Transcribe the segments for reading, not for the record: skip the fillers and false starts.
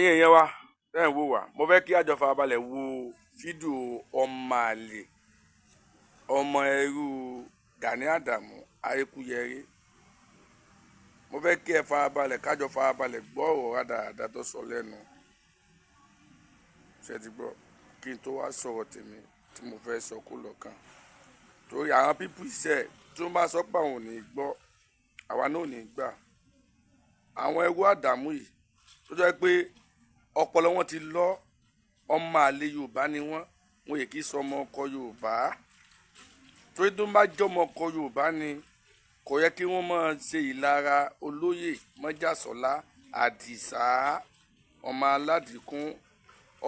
yẹn wá ẹ̀ ń wò wá mo fẹ́ kí àjọ farabalẹ̀ wo fídíò ọmọ àlè ọmọ ẹrú Gani Adamu Arekuyẹrí mo fẹ́ kí ẹ farabalẹ̀ kájọ farabalẹ̀ gbọ́ ọ̀rọ̀ rádaràda tó sọ lẹ́nu ṣe ti gbọ́ kí n tó wá sọ̀rọ̀ tèmi tí mo fẹ́ sọ kó lọ́kàn torí àwọn pípù iṣẹ́ tí wọ́n bá sọ pé àwọn ò ní gbọ́ àwa náà ò ní gbà àwọn ẹrú Àdàmú yìí tó jẹ́ pé ọpọlọ wọn ti lọ ọmọ àlè Yorùbá ni wọn yẹ kí sọ ọmọ ọkọ Yorùbá torí tó ń bá jẹ́ ọmọ ọkọ Yorùbá ni kò yẹ kí wọ́n máa ṣe ìlara olóyè Mọ́jàsọ́lá Àdìsá ọmọ Aládìkún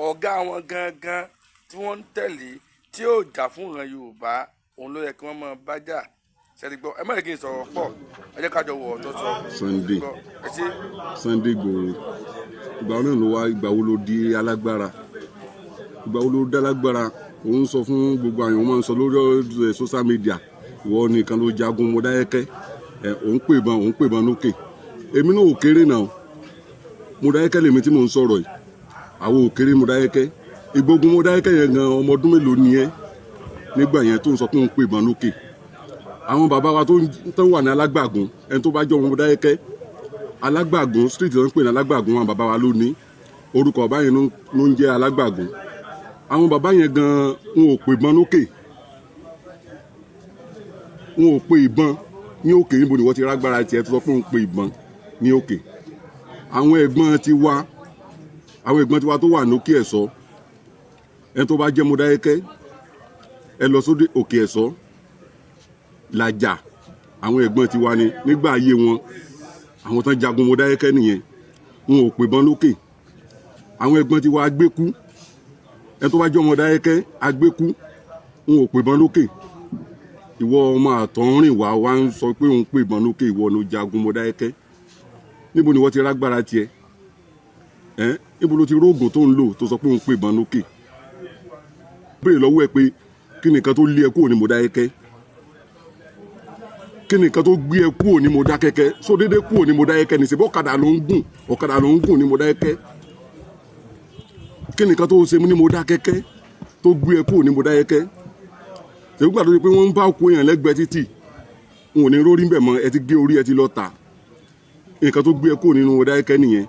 ọ̀gá wọn gangan tí wọ́n ń tẹ̀lé tí yóò jà fún ìran Yorùbá òun ló yẹ kí wọ́n máa bá jà ṣẹ́ni gbọ́ ẹ má yẹ kí n sọ̀rọ̀ pọ̀ ẹ jẹ́ kájọ wọ̀ ọ̀tọ̀ sọ. Sunday Igboho ìgbà wo náà ló wá ìgbà wo ló di alágbára ìgbà wo ló dá lágbára òun sọ fún gbogbo àwọn ọmọ sọ lórí social media ìwọ nìkan ló jagun Mọdákẹ́kẹ́ òun pè bọn lókè èmi náà ò kéré náà Mọdákẹ́kẹ́ lèmi tí mò ń sọ̀rọ̀ yìí àwọn ò kéré Mọdákẹ́kẹ́ ìgbógun Mọdákẹ́kẹ́ yẹn gan ọmọ ọdún mélòó ni ẹ nígbà yẹn tó ń sọ pé òun pè bọn lókè àwọn bàbá wa tó wà ní Alágbàgún ẹni tó bá jọ ọmọ Mọdákẹ́kẹ́ Alágbàgún street ló ń pè ní Alágbàgún àwọn bàbá wa ló ní orúkọ bàbá yẹn ló ń jẹ́ Alágbàgún àwọn bàbá yẹn gan wọn ò pè bọn lókè wọn ò pe ìbọn ní òkè níbo ni wọ́n ti rágbára tiẹ̀ tó sọ pé òun pe ìbọn ní òkè àwọn ẹ̀gbọ́n tiwa tó wà lókè Ẹ̀sọ́ ẹni tó bá jẹ́ Mọdákẹ́kẹ́ ẹ lọ sódì òkè Ẹ̀sọ́ làjà àwọn ẹ̀gbọ́n tiwa ni nígbà ayé wọn àwọn tán jagun Mọdákẹ́kẹ́ nìyẹn wọn ò pè bọn lókè àwọn ẹ̀gbọ́n tiwa agbékú ẹni tó bá jẹ́ Mọdákẹ́kẹ́ agbékú wọn ò pè bọn lókè ìwọ ọmọ àtọ̀rìn wá ń sọ pé òun pè bọn lókè ìwọ ló jagun Mọdákẹ́kẹ́ níbo ni wọ́n ti rágbára tiẹ̀ níbo ló ti róògùn tó ń lò tó sọ pé òun pè bọn lókè béèrè lọ́wọ́ ẹ pé kí nìkan tó lé ẹ kúrò ní Mọdákẹ́kẹ́ kí nìkan tó gbé ẹ kúrò ní Mọdákẹ́kẹ́ só dédé kúrò ní Mọdákẹ́kẹ́ ní ṣebí ọ̀kadà ló ń gùn ní Mọdákẹ́kẹ́ kí nìkan tó ṣe ní Mọdákẹ́kẹ́ tó gbé ẹ kúrò ní Mọdákẹ́kẹ́ ṣèlú gbàdúrà pé wọ́n ń bá òkú èèyàn lẹ́gbẹ̀ẹ́ títì wọn ò ní rórí bẹ̀ mọ́ ẹ ti gé orí ẹ ti lọ tà nǹkan tó gbé ẹ kúrò nínú Mọdákẹ́kẹ́ nìyẹn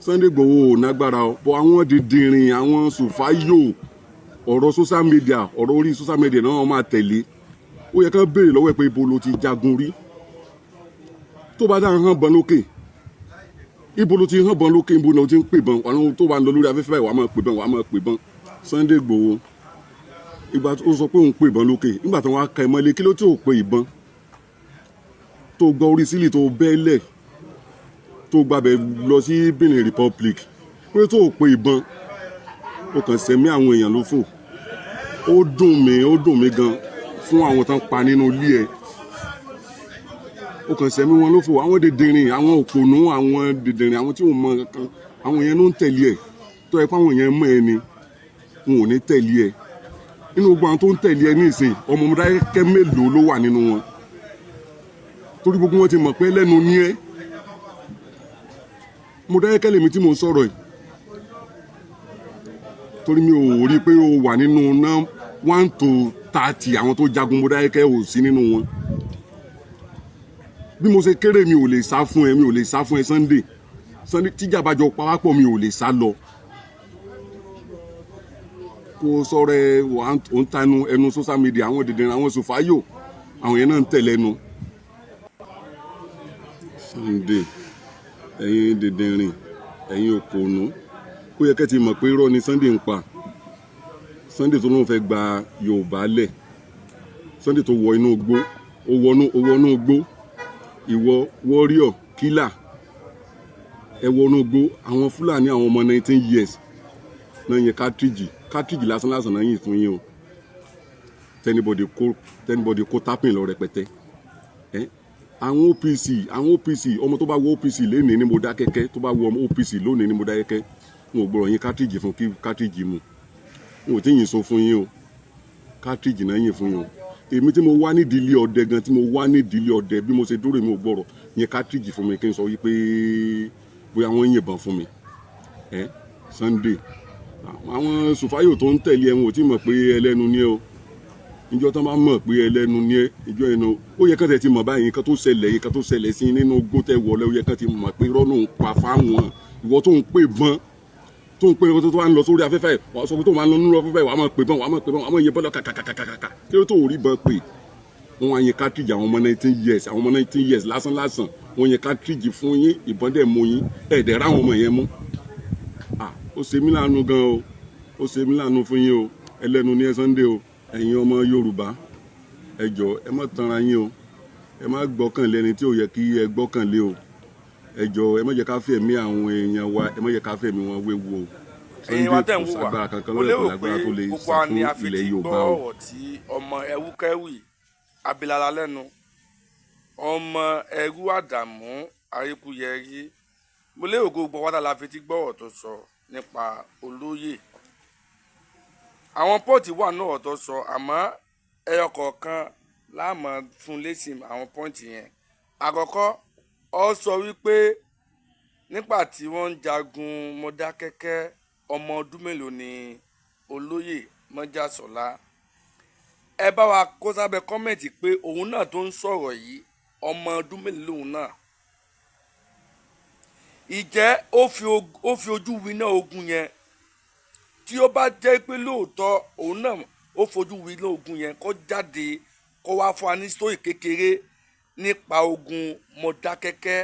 Sunday Igboho ò nágbára bọ àwọn dìndìnrìn àwọn sùfáyò ọ̀rọ̀ social media ọ̀rọ̀ orí social media náà wọ́n máa tẹ̀lé ó yẹ ká béèrè lọ́wọ́ ẹ pé ibo ló ti jagun rí tó bá dá hàn bọn lókè ibo ló ti hàn bọn lókè ibo ló ti ń pè bọn àwọn tó bá ń lọ lórí afẹ́fẹ́ wàá máa pè bọn Sunday Igboho ìgbà tó sọ pé òun pè bọn lókè nígbà tó wá ka ẹ mọ́lé kí ló tí ò pe ìbọn tó gba orí sílì tó bẹ́ẹ̀lẹ̀ tó gbàbẹ̀ lọ sí Benin Republic pé tó pe ìbọn ó kàn sẹ́mi àwọn èèyàn ló fò ó dùn mí gan fún àwọn tán pa nínú ilé ẹ̀ ó kàn sẹ́mi wọn ló fò àwọn dèdèrìn àwọn òpònú àwọn dèdèrìn àwọn tí ò mọ kankan àwọn yẹn ló ń tẹ̀lé ẹ̀ tó ẹ pé àwọn yẹn mọ̀ ẹ ni wọn ò ní tẹ̀lé ẹ̀ nínú gbogbo àwọn tó ń tẹ̀lé ẹ ní ìsìn ọmọ Mọdákẹ́kẹ́ mélòó ló wà nínú wọn torí gbogbo wọn ti mọ̀ pé lẹ́nu ní ẹ́ Mọdákẹ́kẹ́ lèmi tí mò ń sọ̀rọ̀ yìí torí mi ò rí pé o wà nínú ná 1 to 30 àwọn tó jagun Mọdákẹ́kẹ́ ò sí nínú wọn bí mo ṣe kéré mi ò lè sá fún ẹ Sunday tíjà bá jọ pawápọ̀ mi ò lè sá lọ kó sọ̀rọ̀ ẹ ò ń tanu ẹnu social media àwọn dìndìnrín àwọn sòfáyò àwọn yẹn náà ń tẹ̀lé ẹnu Sunday ẹ̀yin dìndìnrín ẹ̀yin òpònú ó yẹ kẹ́ ti mọ̀ pé irọ́ ni Sunday ń pa Sunday tó lóun fẹ́ gba Yorùbá lẹ̀ Sunday tó wọ inú igbó ó wọnú igbó ìwọ warrior killer ẹ wọnú igbó àwọn Fúlàní àwọn ọmọ 19 years náà yẹn cartridge lásán náà yìn fún yín o tẹnibọdì kó tápìn lọ rẹpẹtẹ àwọn OPC ọmọ tó bá wọ OPC lónìí ní Mọdákẹ́kẹ́ tó bá wọ OPC lónìí ní Mọdákẹ́kẹ́ wọn ò gbọ́dọ̀ yín cartridge fún kí cartridge mu wọn ò tí yìn so fún yín o cartridge náà yìn fún yín o èmi tí mo wá nídìílé ọdẹ gan tí mo wá nídìílé ọdẹ bí mo ṣe dúró mi ò gbọ́dọ̀ yín cartridge fún mi kí n sọ wípé bóyá wọ́n yìnbọn fún mi Sunday àwọn sùfáyò tó ń tẹ̀lé ẹ̀ wọn ò tí mọ̀ pé ẹlẹ́nu ni ẹ́ o ìjọ tó bá mọ̀ pé ẹlẹ́nu ni ẹ́ ìjọ yẹn náà ó yẹ kán tẹ̀ ti mọ̀ báyìí nǹkan tó ṣẹlẹ̀ sí nínú gbótẹ́ wọlé ó yẹ kán ti mọ̀ pé rọ́nù ń pa fáwọn ìwọ tó ń pè bọ́n tó ń pè bọ́n tó wà ń lọ sórí afẹ́fẹ́ wàá sọ pé tó máa ń lọ nínú afẹ́fẹ́ wàá máa pè bọ́n wàá máa yẹ bọ́lá kàkàkàkàkà kí ló tó rí bọ́n pè wọ́n wá yẹn cartridge àwọn ọmọ 19 years lásán wọ́n yẹn cartridge fún yín ìbọn dẹ̀ mú yín ẹ̀ẹ́dẹ̀ ráwọn ọmọ yẹn mú ó ṣe mí láàánú gan o ó ṣe mí láàánú fún yín o ẹlẹ́nu ní Sunday o ẹ̀yin ọmọ Yorùbá ẹ jọ̀ọ́ ẹ má tanra yín o ẹ má gbọ́kànlé ẹni tí ò yẹ kí ẹ gbọ́kànlé o ẹ jọ̀ọ́ ẹ má jẹ́ ká fẹ̀mí àwọn èèyàn wa ẹ má jẹ́ ká fẹ̀mí wọn wéwu o Sunday kò sàgbára kankan lọ́yẹ̀ kò lágbára tó lè sá fún ilẹ̀ Yorùbá o. ọ̀rọ̀ tí ọmọ ẹwúkẹ́wì abilala lẹ́nu ọmọ ẹrú Àdàmú Aríkúyẹrí mo lérò gbogbo wádà la fi ti gbọ́rọ̀ tó sọ nípa olóyè àwọn pọ́ọ̀tì wà náà ọ̀tọ̀ sọ àmọ́ ẹyọ kọ̀ọ̀kan láàmú fún lẹ́sìn àwọn pọ́ǹtì yẹn àkọ́kọ́ ó sọ wípé nígbà tí wọ́n ń jagun Mọdákẹ́kẹ́ ọmọ ọdún mélòó ni olóyè Mọ́jàsọ́lá ẹ bá wa kó sábẹ́ kọ́mẹ̀ntì pé òun náà tó ń sọ̀rọ̀ yìí ọmọ ọdún mélòó lòun náà ìjẹ́ ó fi ojú winá ogun yẹn tí ó bá jẹ́ pé lóòótọ́ òun náà ó fojú winá ogun yẹn kó jáde kó wá fún wa ní sítórì kékeré nípa ogun Mọdákẹ́kẹ́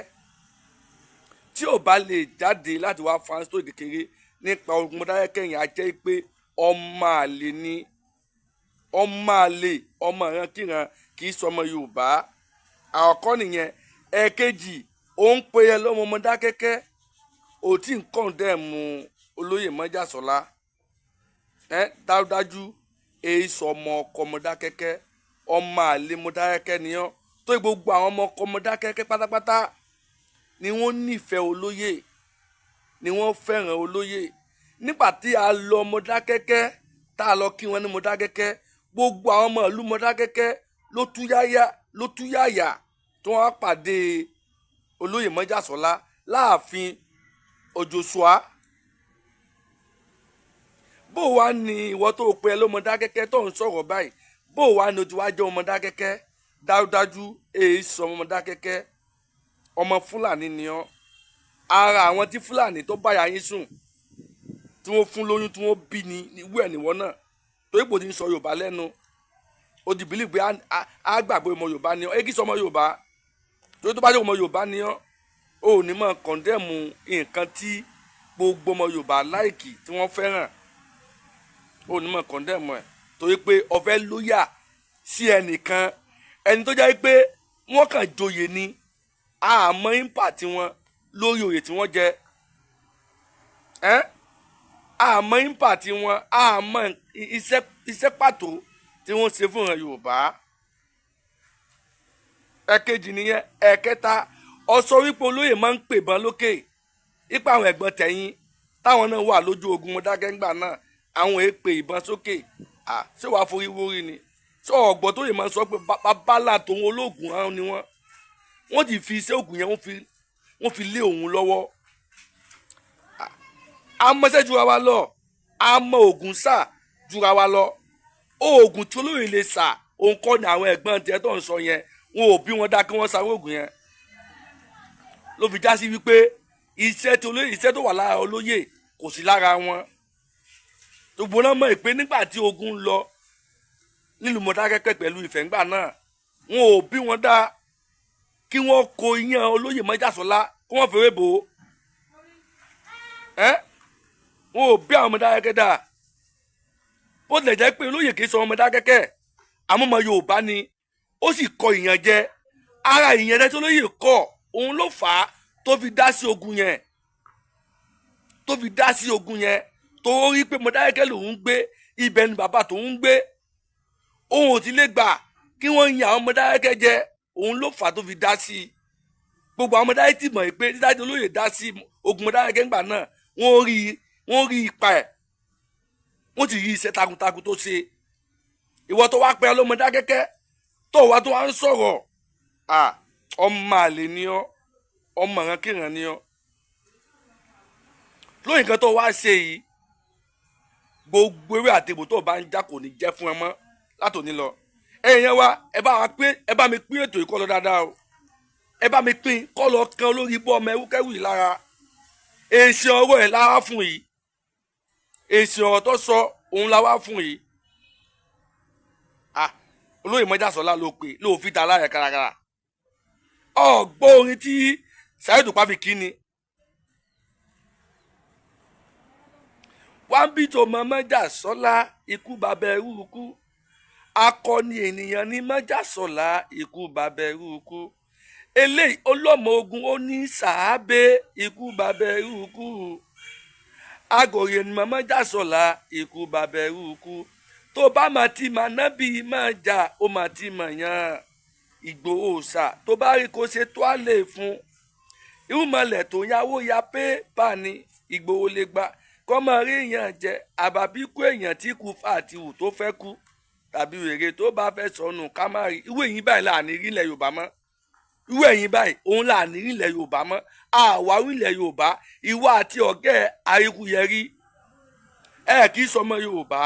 tí ò bá lè jáde láti wá fún wa ní sítórì kékeré nípa ogun Mọdákẹ́kẹ́ yẹn á jẹ́ pé ọmọ àlè ni ọmọ àlè ọmọ ìrankíran kì í sọmọ Yorùbá àkọ́kọ́ nìyẹn ẹ̀ẹ̀kejì ó ń pe ẹ lọ́mọ Mọdákẹ́kẹ́ ò tí ń kàn dẹ́ mu olóyè Mọ́jàsọ́lá dájúdájú èyí sọ ọmọ ọkọ Mọdákẹ́kẹ́ ọmọ àlè Mọdákẹ́kẹ́ nìyẹn tó gbogbo àwọn ọmọ ọkọ Mọdákẹ́kẹ́ pátápátá ni wọ́n nífẹ̀ẹ́ olóyè ni wọ́n fẹ́ràn olóyè nígbà tí a lọ Mọdákẹ́kẹ́ tá a lọ kí wọn ní Mọdákẹ́kẹ́ gbogbo àwọn ọmọ ìlú Mọdákẹ́kẹ́ ló tú yáyà tí wọ́n pàdé olóyè Mọ́jàsọ́lá láàfin Òjòṣùà bó wá ní ìwọ tó pe ẹ ló Mọdákẹ́kẹ́ tó ń sọ̀rọ̀ báyìí bó wá ní o ti wá jẹ́ ọmọ Mọdákẹ́kẹ́ dájúdájú èyí sọ ọmọ Mọdákẹ́kẹ́ ọmọ Fúlàní ni ọ́ ara àwọn tí Fúlàní tó báyà yín sùn tí wọ́n fún lóyún tí wọ́n bí ní ìwé ẹ̀ níwọ náà torí kò ti ń sọ Yorùbá lẹ́nu ó di bìlì pé á gbàgbé ọmọ Yorùbá ni ọ́ èkì sọ ọmọ Yorùbá torí tó bá jẹ́ ọmọ Yorùbá ni ọ́ ò ní mọ̀ kọ̀ndẹ́mù nǹkan tí gbogbo ọmọ Yorùbá láìkì tí wọ́n fẹ́ràn ò ní mọ̀ kọ̀ndẹ́mù ẹ̀ torí pé ọ̀fẹ́ lóyà sí ẹnìkan ẹni tó jẹ́ pé wọ́n kàn joyè ni àmọ́ impact wọn lórí oyè tí wọ́n jẹ àmọ́ impact wọn àmọ́ iṣẹ́ pàtó tí wọ́n ṣe fún ìran Yorùbá ẹ̀kejì nìyẹn ẹ̀kẹta ó sọ wípé olóyè máa ń pè bán lókè ipa àwọn ẹ̀gbọ́n tẹ̀yìn táwọn náà wà lójú ogun Mọdákẹ́gbà náà àwọn èèpè ìbọn sókè ṣé wàá forí wórí ni ṣé ọ̀gbọ́n tó yẹ máa sọ pé babalá tòun olóògùn àwọn ni wọ́n ti fi iṣẹ́ ògùn yẹn wọ́n fi lé òun lọ́wọ́ amọ̀ṣẹ́ jura wa lọ amọ̀ ògùn sà jura wa lọ oògùn tí olóyè lè sà òun kọ́ ni àwọn ẹ̀gbọ́n tiẹ̀ tó ń sọ yẹn wọn ò bí wọn dá kí wọ́n sáré oògùn yẹn ló fi já sí wípé iṣẹ́ tó wà lára olóyè kò sí lára wọn gbogbo náà mọ̀ pé nígbà tí ogun ń lọ nílùú Mọdákẹ́kẹ́ pẹ̀lú Ifẹ̀ ńgbà náà wọn ò bí wọn dá kí wọ́n kó iyán olóyè Mọ́jàsọ́lá kí wọ́n fèrè bò ó wọn ò bí àwọn Mọdákẹ́kẹ́ dá bó tilẹ̀ jẹ́ pé olóyè kìí sọ Mọdákẹ́kẹ́ àmọ́ ọmọ Yorùbá ni ó sì kọ ìyànjẹ ara ìyànjẹ tó lóyè kọ òun ló fà á tó fi dá sí ogun yẹn tó rí pé Mọdákẹ́kẹ́ lòun gbé ibẹ̀ ni bàbá tòun gbé òun ò ti lè gbà kí wọ́n yin àwọn Mọdákẹ́kẹ́ jẹ òun ló fà á tó fi dá sí i gbogbo àwọn Mọdákẹ́kẹ́ ti mọ̀ pé dídájọ́ olóyè dá sí ogun Mọdákẹ́kẹ́ ńgbà náà wọ́n rí ipa ẹ̀ wọ́n ti rí iṣẹ́ takuntakun tó ṣe ìwọ tó wá pẹ́ ló Mọdákẹ́kẹ́ tó wá tó wá ń sọ̀rọ̀ ọmọ àlè ni ọ́ ọmọ ìrankíran ni ọ́ lóyìn nǹkan tó wá ṣe yìí gbogbo ewé àtẹ̀bò tó bá ń já kò ní jẹ́ fún ẹ mọ́ látòní lọ. ẹ̀yin wa ẹ bá mi pín ètò yìí kọ́ lọ dáadáa o ẹ bá mi pín kọ́ lọ kan lórí ibú ọmọ ẹwúkẹ́wù yìí lára èsì ọ̀rọ̀ ẹ̀ láwá fún yìí èsì ọ̀rọ̀ tó sọ òun láwá fún yìí olóyè Mọ́jàsọ́lá ló pè ló fi ta láyẹ̀ kárakára ọ̀gbọ́ orin tí Saheed Òṣùpá fi kí ni wọ́n bí tó mọ Mọ́jàsọ́lá ikú bàbá ẹrú ikú akọni ènìyàn ní Mọ́jàsọ́lá ikú bàbá ẹrú ikú eléyìí ọlọ́mọ ogun ó ní sàábé ikú bàbá ẹrú ikú agòrè ní Mọ́jàsọ́lá ikú bàbá ẹrú ikú tó bá máa ti máa nábì máa jà ó máa ti máa yan Ìgbòho ṣá tó bá rí kó ṣe tó á lè fún irúmọlẹ̀ tó yáwó ya pépà ní Ìgbòho lè gbà kọ́ máa rí èèyàn jẹ àbàbí kú èèyàn tí kú fà àti hù tó fẹ́ kú tàbí wèrè tó bá fẹ́ sọnù ká má rí irú èyí báyìí là ní rí ilẹ̀ Yorùbá mọ́ irú èyí báyìí òun là ní rí ilẹ̀ Yorùbá mọ́ àwárí ilẹ̀ Yorùbá ìwọ àti ọ̀gẹ́ Àríkúyẹrí kì í sọmọ Yorùbá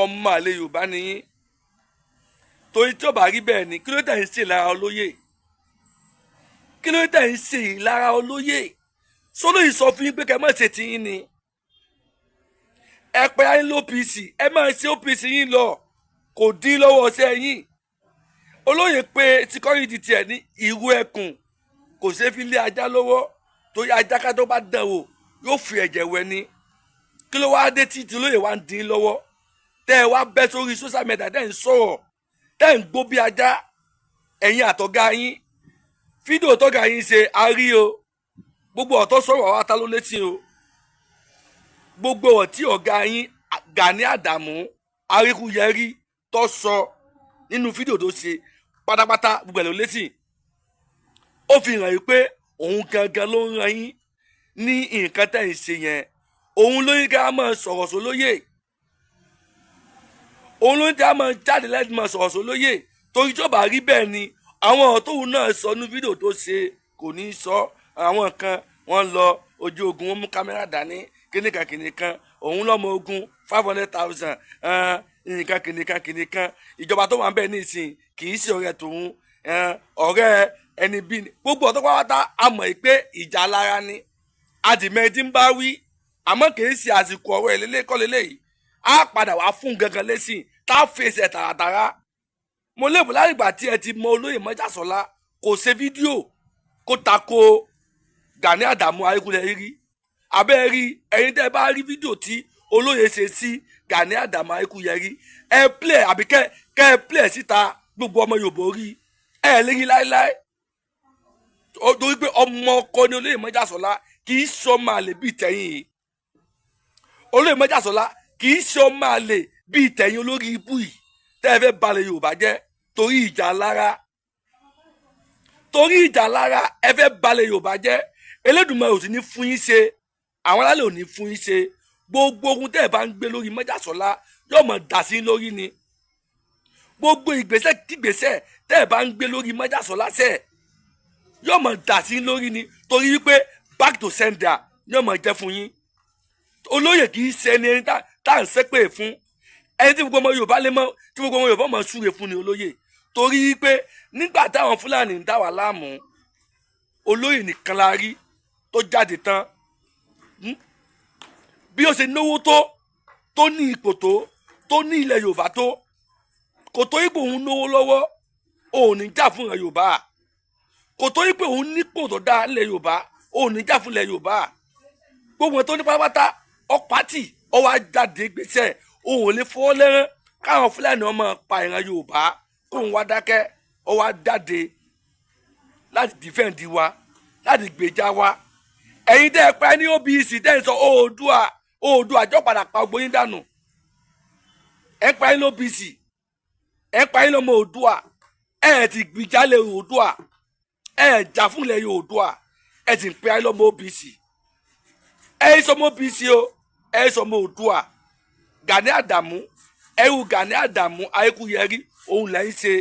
ọmọ àlè Yorùbá nìyí torí tí ó bá rí bẹ́ẹ̀ ni kí ló tẹ̀ ń ṣe lára olóyè kí ló tẹ̀ ń ṣe lára olóyè sólóyè sọ fún yín pé kẹ́ má ṣe tiyín ni ẹ pẹ́ ayé ló OPC ẹ máa ṣe OPC yín lọ kò dín lọ́wọ́ ọṣẹ́ yín olóyè pé síkọ́rìtì tiẹ̀ ní ìrú ẹkùn kò ṣeé fi lé ajá lọ́wọ́ torí ajá ká tó bá dàn wò yóò fi ẹ̀jẹ̀ wẹ̀ ni kí ló wáá dé títí olóyè wá ń dín lọ́wọ́ tẹ́ ẹ wá bẹ́ sórí social media tẹ́ ẹ ń sọ̀rọ̀ tẹ́ ẹ ń gbó bí ajá ẹ̀yin àtọ̀gá yín fídíò tọ́gá yín ṣe àárí o gbogbo ọ̀tọ́ sọ̀rọ̀ wa ta ló létí o gbogbo ọ̀tí ọ̀gá yín Gani Adamu Àríkúyẹrí tó sọ nínú fídíò tó ṣe pátápátá gbogbo ẹ̀ ló létí ó fi hàn yín pé òun gangan ló ń ran yín ní nǹkan tẹ́ ń ṣe yẹn òun ló yín ká máa sọ̀rọ̀ sólóyè òun ló yín ká máa jáde láti máa sọ̀rọ̀ sólóyè torí tó bá rí bẹ́ẹ̀ ni àwọn ọ̀tọ́hún náà sọ nínú fídíò tó ṣe kò ní sọ àwọn kan wọ́n lọ ojú ogun wọ́n mú kámẹ́rà dání kìnìkan òun lọ́mọ ogun 500,000 nǹkan kìnìkan ìjọba tó wà ń bẹ̀ nísìn kì í ṣe ọ̀rẹ́ tòun ọ̀rẹ́ ẹni bí ni gbogbo ọ̀tọ́ pátá a mọ̀ pé ìjà lára ni adìmẹ́tì ń bá wí àmọ́ kì í ṣe àsìkò ọ̀rọ̀ ẹ̀ kọ́ lélẹ́yìí á padà wá fún gangan lẹ́sìn tá a fèsì ẹ̀ tààràtàrà mo lébù láìgbà tí ẹ ti mọ olóyè Mọ́jàsọ́lá kò ṣe fídíò kó tako Gani Adamu Àríkúyẹrí abẹ́ rí ẹ̀yin tẹ́ ẹ bá rí fídíò tí olóyè ṣe sí Gani Adamu Àríkúyẹrí ẹ play àbí kẹ́ ẹ play síta gbogbo ọmọ Yorùbá rí ẹ léyìn láéláé torí pé ọmọ ọkọ ni olóyè Mọ́jàsọ́lá kì í sọ máa lè bí tẹ̀yìn olóyè Mọ́jàsọ́lá kì í sọ máa lè bí tẹ̀yìn olórí ibú yìí tẹ́ ẹ fẹ́ balẹ̀ Yorùbá jẹ́ torí ìjà lára ẹ fẹ́ balẹ̀ Yorùbá jẹ́ Elédùmarè ò sì ní fún yín ṣe àwọn alálẹ̀ ò ní fún yín ṣe gbogbo ogun tẹ́ ẹ bá ń gbé lórí Mọ́jàsọ́lá yóò mọ̀ dà sí lórí ni gbogbo ìgbésẹ̀ kígbésẹ̀ tẹ́ ẹ bá ń gbé lórí Mọ́jàsọ́lá sẹ́ yóò mọ̀ dà sí lórí ni torí wípé back to sender yóò mọ̀ jẹ́ fún yín olóyè kì í ṣe ẹni tá à ń ṣépè fún ẹni tí gbogbo ọmọ Yorùbá lè mọ̀ tí gbogbo ọmọ Yorùbá mọ̀ súre fún ni olóyè torí wípé nígbà táwọn Fúlàní ń dá wà láàmú olóyè nìkan la rí tó jáde tán bí ó ṣe náwó tó ní ipò tó ní ilẹ̀ Yorùbá tó kò tó ipò òun náwó lọ́wọ́ òun ní jà fún ilẹ̀ Yorùbá kò tó ipò òun nípò tó dá ilẹ̀ Yorùbá òun ní jà fún ilẹ̀ Yorùbá gbogbo ẹ̀ tó ní pátápátá ọ̀pátì ọwọ́ ajáde gbèsè òun ò lè fọwọ́ lẹ́rán káwọn Fúlàní ọmọ pa ìran Yorùbá kóun wá dákẹ́ ọwọ́ ajáde láti dìfẹ́ǹdì wa láti gbèjà wa ẹ̀yin tẹ́ ẹ pa ní OBC tẹ́ ẹ sọ Oòduà jọ padà pa gbóyin dànù ẹ pa ní OBC ẹ pa ní ọmọ Oòduà ẹ ti gbìjálẹ̀ Oòduà ẹ jà fúnlẹ̀ Oòduà ẹ ti ń pe ayé lọ́mọ OBC ẹ sọmọ OBC o ẹ sọmọ Oòduà Gani Adamu ẹrù Gani Adamu Àríkúyẹrí òun lẹ́yìn ṣe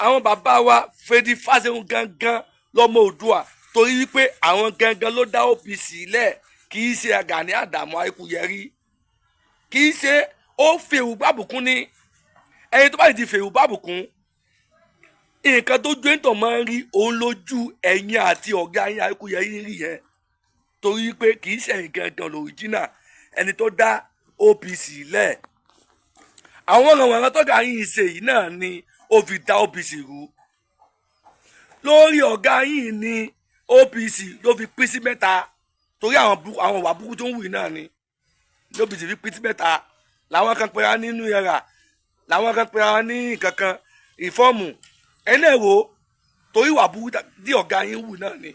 àwọn bàbá wa Fẹ́dí Fásẹ̀hùn gangan lọ́mọ Oòduà torí wípé àwọn gangan ló dá OPC lẹ̀ kì í ṣe Gani Adams Àríkúyẹrí, kì í ṣe ó fèrú bábùkún ní ẹni tó bá ti fèrú bábùkún nǹkan tó jó ìtàn máa ń rí òun lójú ẹ̀yìn àti ọ̀gá yín Àríkúyẹrí rí yẹn, torí pé kì í ṣe ẹ̀yìn gangan lóríjínà ẹni tó dá OPC lẹ̀. àwọn ọ̀ràn tó ga yín ṣe yìí náà ni ó fi dá OPC rú. lórí ọ̀gá yín ni OPC ló fi pín sí mẹ́ta, torí àwọn ìwà burúkú tó ń wù yìí náà ni OPC fi pín sí mẹ́ta. làwọn kan pera nínú ẹ̀rà, làwọn kan pera ní kankan ìfọ́ọ̀mù ẹni ẹ̀rọ, torí ìwà burúkú tí ọ̀gá yín wù náà ni.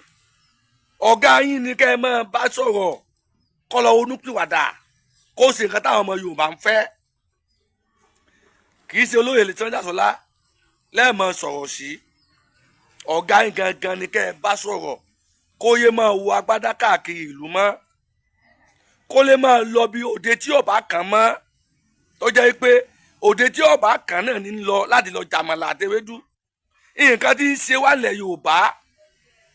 ọ̀gá yín ni kẹ́ ẹ máa bá sọ̀rọ̀ kọ́ lọ onúpìwàdà kó ṣe nǹkan táwọn ọmọ Yorùbá ń fẹ́. kì í ṣe olóyè Lẹ́tí Ọjàsọ́lá lẹ́ẹ̀mọ sọ̀rọ̀ sí. ọ̀gá yín gangan ni kẹ́ ẹ bá sọ̀rọ̀ kó yé máa wo agbádá káàkiri ìlú mọ́, kó lè máa lọ bí òde tí ọba kàn mọ́, tó jẹ́ pé òde tí ọba kàn náà ní lọ láti lọ jàmàlà àtẹwédú. nǹkan tí ń ṣe wálẹ̀ Yorùbá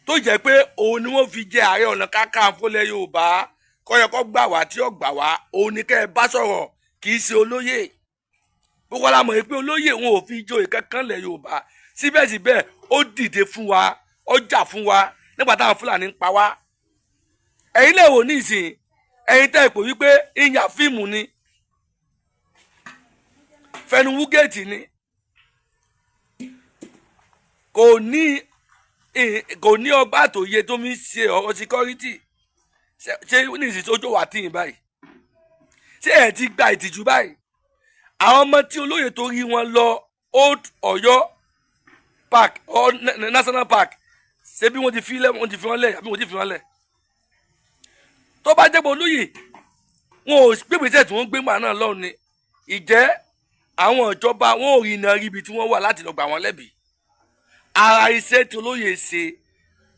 tó jẹ́ pé òun ni wọ́n fi jẹ Ààrẹ Ọ̀nà Kakanfò lẹ̀ Yorùbá, kọ́yọ̀kọ́ gbà wá tí ó gbà wá, òun ni kẹ́ ẹ bá sọ̀rọ̀, kì í ṣe olóyè. gbogbo alamọ̀ yìí pé olóyè wọn ò fi joyè kankan lẹ̀ Yorùbá, síbẹ̀síbẹ̀ ó dìde fún wa, ó jà fún wa nígbà táwọn Fúlàní ń pa wá. ẹ̀yin lè wò ní ìsìn, ẹ̀yin tẹ́ ipò wípé ìyà fíìmù ni, fẹnuwú géètì ni, kò ní ọgbà àtòyè tó mi ṣe ọ̀rọ̀ síkọ́rítì. ṣé ní ìsìn tó jò wá tìyìn báyìí, ṣé ẹ̀ ti gba ìtìjú báyìí? àwọn ọmọ tí olóyè tó rí wọn lọ Old Ọ̀yọ́ park or National Park, ṣé bí wọ́n ti fi wọ́n lẹ̀ àbí wọ́n ti fi wọ́n lẹ̀? tó bá jẹ́ pé olóyè wọn ò gbégbèsè tí wọ́n gbé màá náà lọ́rùn ni, ìjẹ́ àwọn ìjọba wọn ò rí iná ríbi tí wọ́n wà láti lọ gbà wọ́n lẹ́bi. ara iṣẹ́ tí olóyè ṣe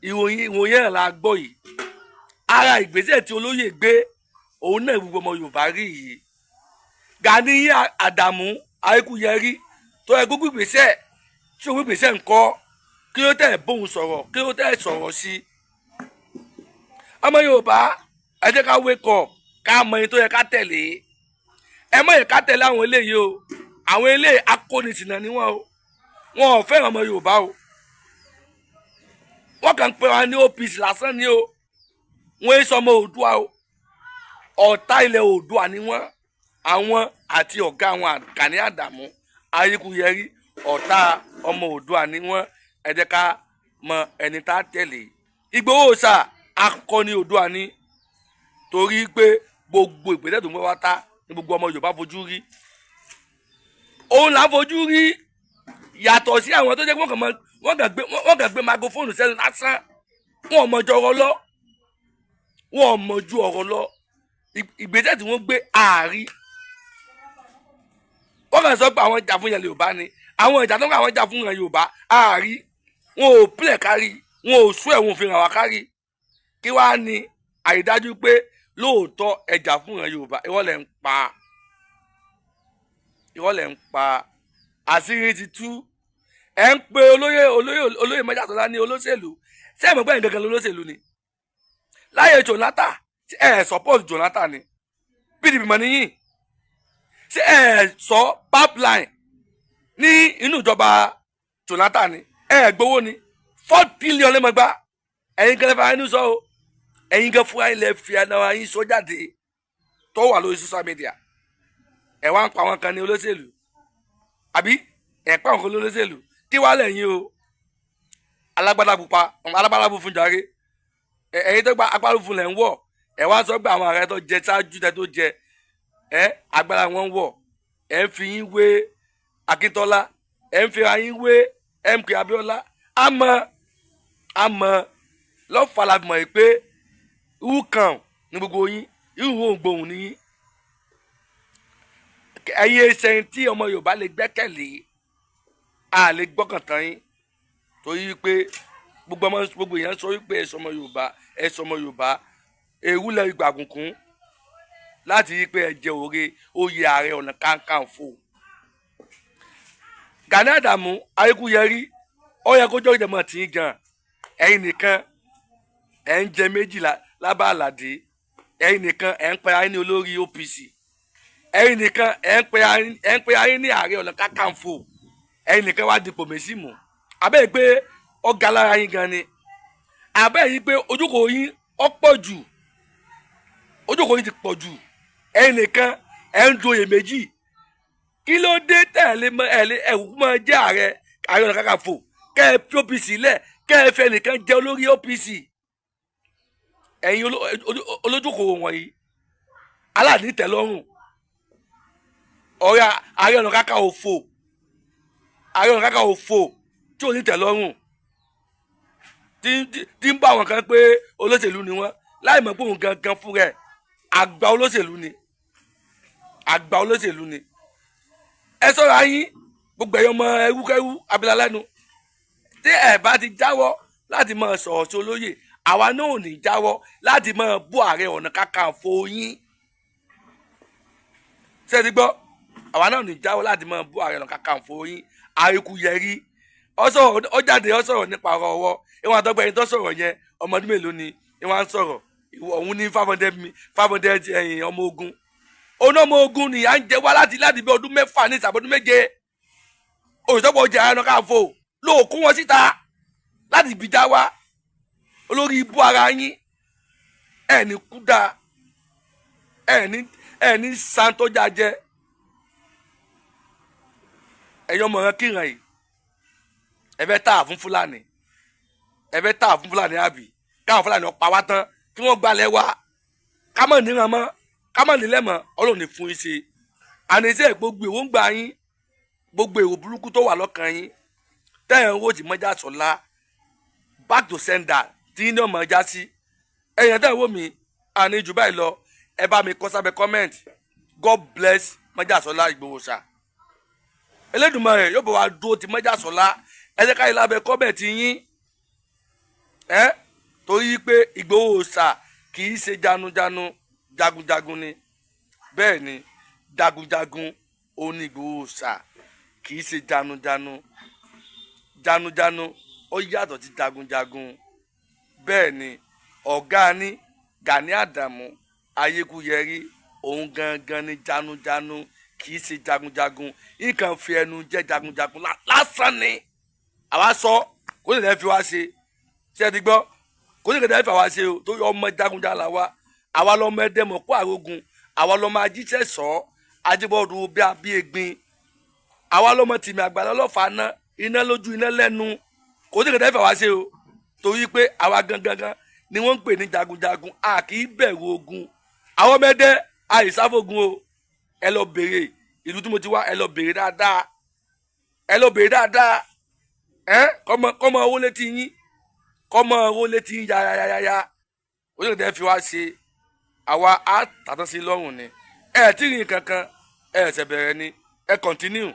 ìròyìn ẹ̀ la gbọ́ yìí, ara ìgbésẹ̀ tí olóyè gbé òun náà gbogbo ọmọ Yorùbá rí yìí. Gani Adams Àríkúyẹrí tó ẹ gbogbo ìgbésẹ̀ tí òun ìgbésẹ̀ ń kọ́, kí ló tẹ̀ bóun sọ̀rọ̀, kí ló tẹ̀ sọ̀rọ̀ sí. ọmọ Yorùbá ẹ jẹ́ ká wake up, ká mọ ẹni tó yẹ ká tẹ̀lé. ẹ mọ̀ yẹ ká tẹ̀lé àwọn eléyìí o, àwọn eléyìí akónisìnà ni wọ́n o, wọn ò fẹ́ràn ọmọ Yorùbá o, wọ́n kàn ń pè wá ní OPC lásán ni o, wọ́n ń sọmọ Oòduà o, ọ̀tá ilẹ̀ Oòduà ni wọ́n. àwọn àti ọ̀gá àwọn Gani Adams Àríkúyẹrí ọ̀tá ọmọ Oòduà ni wọ́n. ẹ jẹ́ ká mọ ẹni tá a tẹ̀lé. Ìgbòho Òòṣà akọni Oòduà ni, torí pé gbogbo ìgbésẹ̀ tó ń bọ́ wá tá ní gbogbo ọmọ Yorùbá fojú rí. òun là ń fojú rí, yàtọ̀ sí àwọn tó jẹ́ pé wọ́n kàn gbé magofóònù sẹ́nu lásán, wọn ò mọ̀ ju ọ̀rọ̀ lọ, wọn ò mọ̀ ju ọ̀rọ̀ lọ. ìgbésẹ̀ tí wọ́n gbé ààrí, wọ́n kàn sọ pé àwọn jà fún ilẹ̀ Yorùbá ni, àwọn ìjà tó ń kọ́ àwọn jà fún ilẹ̀ Yorùbá ààrí, wọn ò pílẹ̀ kárí, wọn ò sún ẹ̀wọ̀n fi hàn wá kárí. kí wàá ní àrídájú pé lóòótọ́ ẹjà fún ilẹ̀ Yorùbá? irọ́ lẹ̀ ń pa, irọ́ lẹ̀ ń pa. àṣírí ti tú. ẹ ń pe olóyè Májàsọ́lá ní olóṣèlú, ṣé ẹ mọ̀ pé ẹ̀yin gangan lolóṣèlú ni? láyé Jonathan ẹ support Jonathan ni, PDP mọ̀ níyìn. ṣé ẹ sọ pipeline ní inú ìjọba Jonathan ni? ẹ gbowó ni 4 billion lẹ́mọ̀gbá. ẹ̀yin gan fẹ́ ẹni sọ o, ẹ̀yin gan fún ilẹ̀ fi ẹ̀nà yín sọ jáde tó wà lórí social media. ẹ wá ń pa àwọn kan ní olóṣèlú, àbí ẹ pa àwọn kan lólóṣèlú? kí wàá lẹ́yìn o? alágbádá pupa, alágbádá fún jàre. ẹ̀yin tó gba agbára fún lẹ̀ ń wọ̀, ẹ wá sọ pé àwọn ààrẹ tó jẹ ṣáájú tẹ tó jẹ agbára wọn wọ̀. ẹ ń fi yín wé Akíntọ́lá, ẹ ń fi yín wé MK Abíọ́lá. àmọ́ lọ́fàlà mọ̀ pé irú kan ní gbogbo yín, irú òǹgbòhùn ni yín. ẹ̀yin ẹsẹ̀ tí ọmọ Yorùbá lè gbẹ́kẹ̀lé, a lè gbọ́kàn tán yín, torí pé gbogbo èèyàn sọ wípé ẹ sọmọ Yorùbá ewúlẹ̀ ìgbàgùnkún láti rí pé ẹ jẹ oyè Ààrẹ Ọ̀nà Kakanfò. Gani Adams Àríkúyẹrí ó yẹ kó jọ ìjẹmọ tí ń gan. ẹ̀yin nìkan ẹ ń jẹ méjìlá lábá àlàdé, ẹ̀yin nìkan ẹ̀ ń pe ayé ní olórí OPC, ẹ̀yin nìkan ẹ̀ ń pe ayé ní Ààrẹ Ọ̀nà Kakanfò, ẹ̀yin nìkan wá dipò méjì mú. Abẹ́ yìí pé ọ̀gá lára yín gan ni, abẹ́ yìí pé ojúkò yín ọ̀pọ̀ jù, ojúkò yín ti pọ̀ jù, ẹ̀yin nìkan ẹ̀ ń joyè méjì. Kí ló dé tẹ̀lé ẹ̀wù máa jẹ́ Ààrẹ Ọ̀nà Kakanfò kẹ́ ẹ fi OPC lẹ̀, kẹ́ ẹ fẹ́ nìkan jẹ́ olórí OPC? Ẹ̀yin olójúkòwò wọ̀nyí alánìtẹ́lọ́rùn, ọ̀rẹ́ Ààrẹ Ọ̀nà Kakanfò, Ààrẹ Ọ̀nà Kakanfò tí ò ní tẹ́lọ́rùn, tí ń bá àwọn kan pé olóṣèlú ni wọ́n, láì mọ̀ pé òun gangan fún rẹ̀ àgbà olóṣèlú ni, àgbà olóṣèlú ni. Ẹ sọ́ra yín gbogbo ẹ̀yọ́ ọmọ ẹrúkẹ́rú abilalẹ́nu, tí ẹ bá ti jáwọ́ láti máa sọ̀rọ̀ sí olóyè, àwa náà ò ní jáwọ́ láti máa bú Ààrẹ Ọ̀nà Kakanfò yín. Ṣé ẹ ti gbọ́? Àwa náà ò ní jáwọ́ láti máa bú Ààrẹ Ọ̀nà Kakanfò yín. Àríkúyẹrí ó jáde ó sọ̀rọ̀ nípa ọ̀rọ̀ ọwọ́, ìwọ̀n àtọ́gbẹ́ ẹni tó sọ̀rọ̀ yẹn ọmọ ọdún mélòó ni ìwọ̀n à ń sọ̀rọ̀, òun ní 500 ọmọ ogun, òun ọmọ ogun ni à ń jẹ wá láti bí ọdún 6 ní ìsàbọ̀dún 7. Òṣìṣọ́pọ̀ ọjà Ààrẹ Ọ̀nà Kakanfò ló kó wọn síta láti bìjà wá. Olórí ibú ara yín ẹ̀ ní kúdà, ẹ̀ ní santoja jẹ. Ẹ̀yin ọmọ rẹ kíran yìí ẹ fẹ́ tà fún Fúlàní, ẹ fẹ́ tà fún Fúlàní àbí káwọn Fúlàní ọ̀pá wá tán kí wọ́n gbalẹ̀ wá, ká mọ̀ níran mọ́, ká mọ̀ nílẹ̀ mọ́. Ọlọ́run ní fún yín ṣe. Àníṣe gbogbo èwo ń gbà yín, gbogbo èrò burúkú tó wà lọ́kàn yín tẹ́yìn owó tí mọ́jà sọ̀la back to sender tí yín ní ọmọ ẹja sí. Ẹ̀yin tẹ́yìn owó mi àní jù báyìí lọ, ẹ bá mi kọ sábẹ́ comment. God bless mọ́jà sọ̀la Ìgbòho ṣá. Elédùmarè yóò bọ̀ wá dúró ti mọ́jà sọ̀la. Ẹ jẹ́ ká yìí lábẹ́ comment yín, torí pé Ìgbòho ṣá kì í ṣe janujanu, jagunjagun ni. Bẹ́ẹ̀ ni jagunjagun òun ni Ìgbòho ṣá, kì í ṣe janujanu. Janujanu ó yàtọ̀ sí jagunjagun. Bẹ́ẹ̀ ni ọ̀gá ní Gani Adamu Ayékúyẹrí, òun gangan ni janujanu, kì í ṣe jagunjagun. Nǹkan fi ẹnu jẹ́ jagunjagun lásán ni. Àwa sọ kó lè fi wá ṣe. Ṣé ẹ ti gbọ́? Kó lè fi wá ṣe o, tó yọ ọmọ jagunjagun la wa. Àwa lọmọ ẹdẹmọ kó àrógun, àwa lọmọ ajíṣẹ́ sọ ajíbọ̀dù bí egbin, àwa lọmọ tìmí àgbàlá ọlọ́fà náà, iná lójú iná lẹ́nu. Kò sí kẹ̀kẹ́ fà wá ṣe o, torí pé àwa gangan ni wọ́n ń pè ní jagunjagun. A kì í bẹ̀rù ogun. Àwọn ọmọdé àìsáfógun o. Ẹ lọ bèrè ìlú tí mo ti wá, ẹ lọ bèrè dáadáa, ẹ lọ bèrè dáadáa. Kọ́mọ owó létí yín, kọ́mọ owó létí yín yáyáyáyá. Kò sí kẹ̀kẹ́ fi wá ṣe. Àwa á tàtàn sí lọ́rùn ni. Ẹ tí ì rìn kankan, ẹ ṣẹ̀ bẹ̀rẹ̀ ni. Ẹ continue.